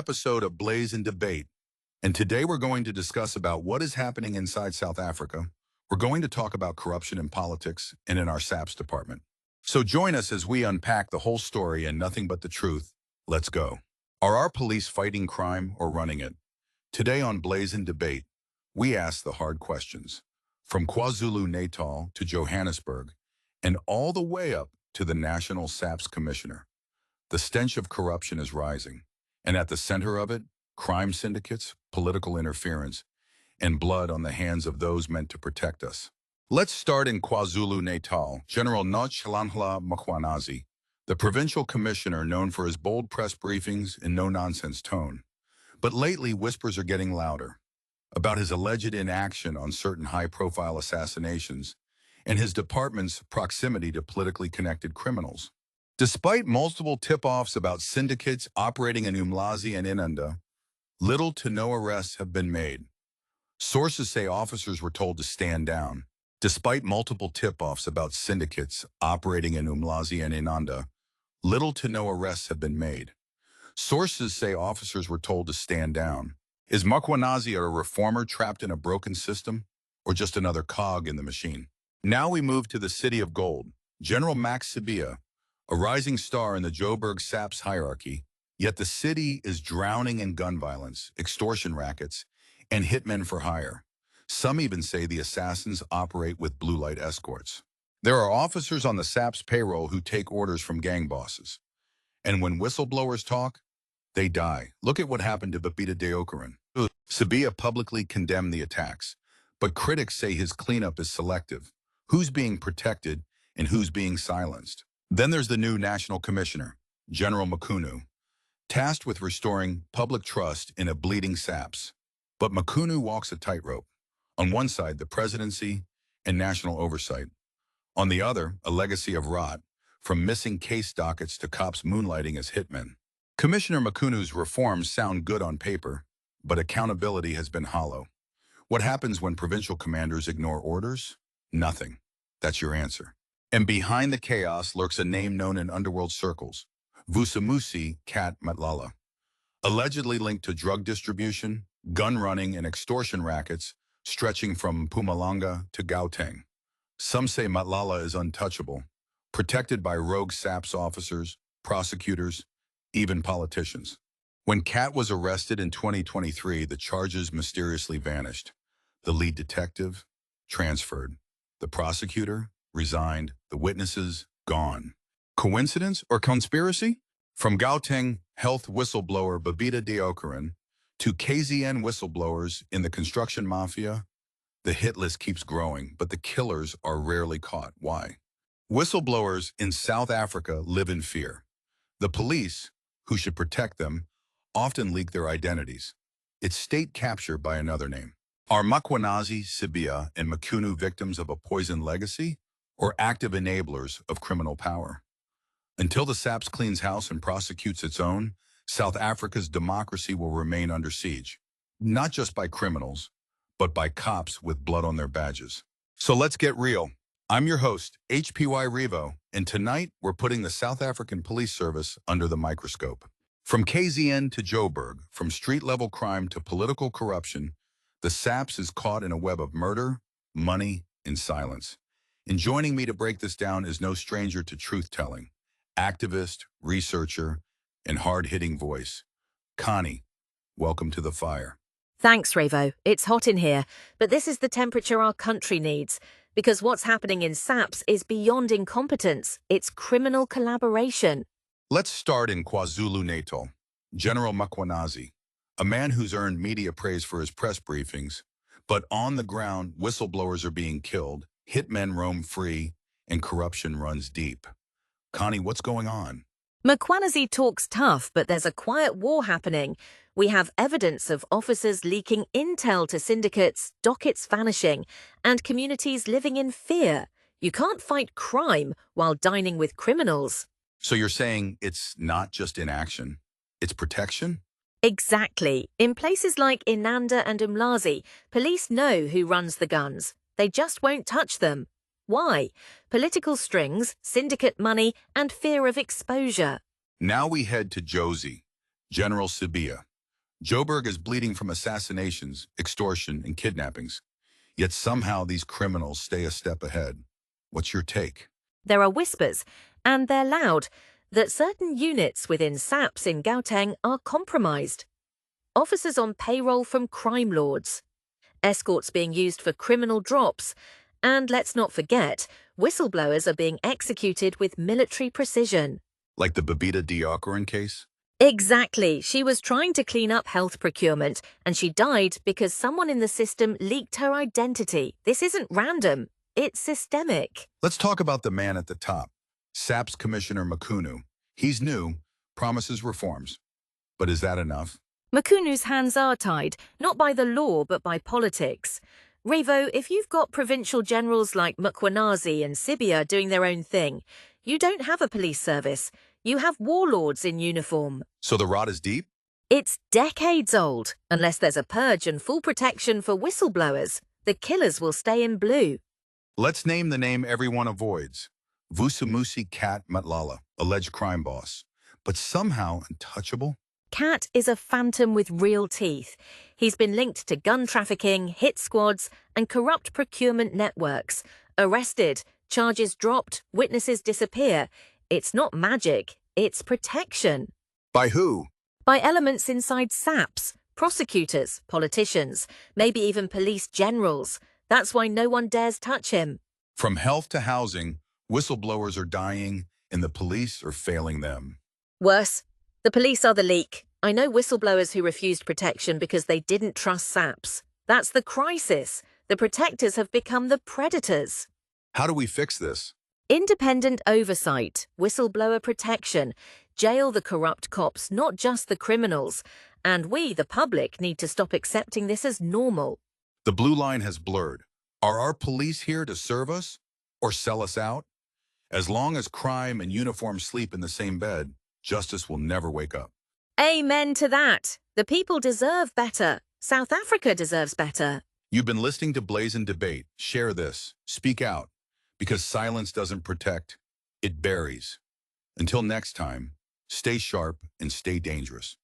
episode of Blaze and Debate. And today we're going to discuss about what is happening inside South Africa. We're going to talk about corruption in politics and in our SAPS department. So join us as we unpack the whole story and nothing but the truth. Let's go. Are our police fighting crime or running it? Today on Blaze and Debate, we ask the hard questions. From KwaZulu-Natal to Johannesburg, and all the way up to the National SAPS Commissioner. The stench of corruption is rising, and at the center of it, crime syndicates, political interference, and blood on the hands of those meant to protect us. Let's start in KwaZulu-Natal. General Notshalanhla Mkhwanazi, the provincial commissioner known for his bold press briefings and no-nonsense tone. But lately, whispers are getting louder about his alleged inaction on certain high-profile assassinations and his department's proximity to politically connected criminals. Despite multiple tip-offs about syndicates operating in Umlazi and Inanda, little to no arrests have been made. Sources say officers were told to stand down. Despite multiple tip-offs about syndicates operating in Umlazi and Inanda, little to no arrests have been made. Sources say officers were told to stand down. Is Mkhwanazi a reformer trapped in a broken system, or just another cog in the machine? Now we move to the City of Gold. General Max Sibiya, a rising star in the Joburg SAPS hierarchy, yet the city is drowning in gun violence, extortion rackets, and hitmen for hire. Some even say the assassins operate with blue light escorts. There are officers on the SAPS payroll who take orders from gang bosses. And when whistleblowers talk, they die. Look at what happened to Babita Deokaran. Sibiya publicly condemned the attacks, but critics say his cleanup is selective. Who's being protected and who's being silenced? Then there's the new National Commissioner, General Mkhunu, tasked with restoring public trust in a bleeding SAPS. But Mkhunu walks a tightrope. On one side, the presidency and national oversight. On the other, a legacy of rot, from missing case dockets to cops moonlighting as hitmen. Commissioner Mkhunu's reforms sound good on paper, but accountability has been hollow. What happens when provincial commanders ignore orders? Nothing. That's your answer. And behind the chaos lurks a name known in underworld circles, Vusimusi Kat Matlala. Allegedly linked to drug distribution, gun running, and extortion rackets stretching from Mpumalanga to Gauteng. Some say Matlala is untouchable, protected by rogue SAPS officers, prosecutors, even politicians. When Kat was arrested in 2023, the charges mysteriously vanished. The lead detective transferred. The prosecutor resigned. The witnesses gone. Coincidence or conspiracy? From Gauteng health whistleblower Babita Deokaran to KZN whistleblowers in the construction mafia, the hit list keeps growing, but the killers are rarely caught. Why? Whistleblowers in South Africa live in fear. The police, who should protect them, often leak their identities. It's state capture by another name. Are Mkhwanazi, Sibiya, and Mkhunu victims of a poisoned legacy or active enablers of criminal power? Until the SAPS cleans house and prosecutes its own, South Africa's democracy will remain under siege, not just by criminals, but by cops with blood on their badges. So let's get real. I'm your host, HPY Revo, and tonight we're putting the South African Police Service under the microscope. From KZN to Joburg, from street-level crime to political corruption, the SAPS is caught in a web of murder, money, and silence. And joining me to break this down is no stranger to truth-telling, activist, researcher, and hard-hitting voice. Connie, welcome to the fire. Thanks, Revo. It's hot in here, but this is the temperature our country needs, because what's happening in SAPS is beyond incompetence. It's criminal collaboration. Let's start in KwaZulu-Natal. General Mkhwanazi, a man who's earned media praise for his press briefings, but on the ground, whistleblowers are being killed, hitmen roam free, and corruption runs deep. Connie, what's going on? Mkhwanazi talks tough, but there's a quiet war happening. We have evidence of officers leaking intel to syndicates, dockets vanishing, and communities living in fear. You can't fight crime while dining with criminals. So you're saying it's not just inaction, it's protection? Exactly. In places like Inanda and Umlazi, police know who runs the guns. They just won't touch them. Why? Political strings, syndicate money, and fear of exposure. Now we head to Josie, General Sibiya, Joburg is bleeding from assassinations, extortion, and kidnappings. Yet somehow these criminals stay a step ahead. What's your take? There are whispers, and they're loud, that certain units within SAPS in Gauteng are compromised. Officers on payroll from crime lords, escorts being used for criminal drops, and let's not forget, whistleblowers are being executed with military precision. Like the Babita Diakoran case? Exactly. She was trying to clean up health procurement, and she died because someone in the system leaked her identity. This isn't random. It's systemic. Let's talk about the man at the top, SAPS Commissioner Makunu. He's new, promises reforms. But is that enough? Makunu's hands are tied, not by the law, but by politics. Revo, if you've got provincial generals like Mkhwanazi and Sibia doing their own thing, you don't have a police service. You have warlords in uniform. So the rot is deep? It's decades old. Unless there's a purge and full protection for whistleblowers, the killers will stay in blue. Let's name the name everyone avoids. Vusumusi Cat Matlala, alleged crime boss. But somehow untouchable? Cat is a phantom with real teeth. He's been linked to gun trafficking, hit squads, and corrupt procurement networks. Arrested, charges dropped, witnesses disappear. It's not magic, it's protection. By who? By elements inside SAPS, prosecutors, politicians, maybe even police generals. That's why no one dares touch him. From health to housing, whistleblowers are dying and the police are failing them. Worse, the police are the leak. I know whistleblowers who refused protection because they didn't trust SAPS. That's the crisis. The protectors have become the predators. How do we fix this? Independent oversight, whistleblower protection, jail the corrupt cops, not just the criminals. And we, the public, need to stop accepting this as normal. The blue line has blurred. Are our police here to serve us or sell us out? As long as crime and uniform sleep in the same bed, justice will never wake up. Amen to that. The people deserve better. South Africa deserves better. You've been listening to Blazing Debate. Share this. Speak out. Because silence doesn't protect, it buries. Until next time, stay sharp and stay dangerous.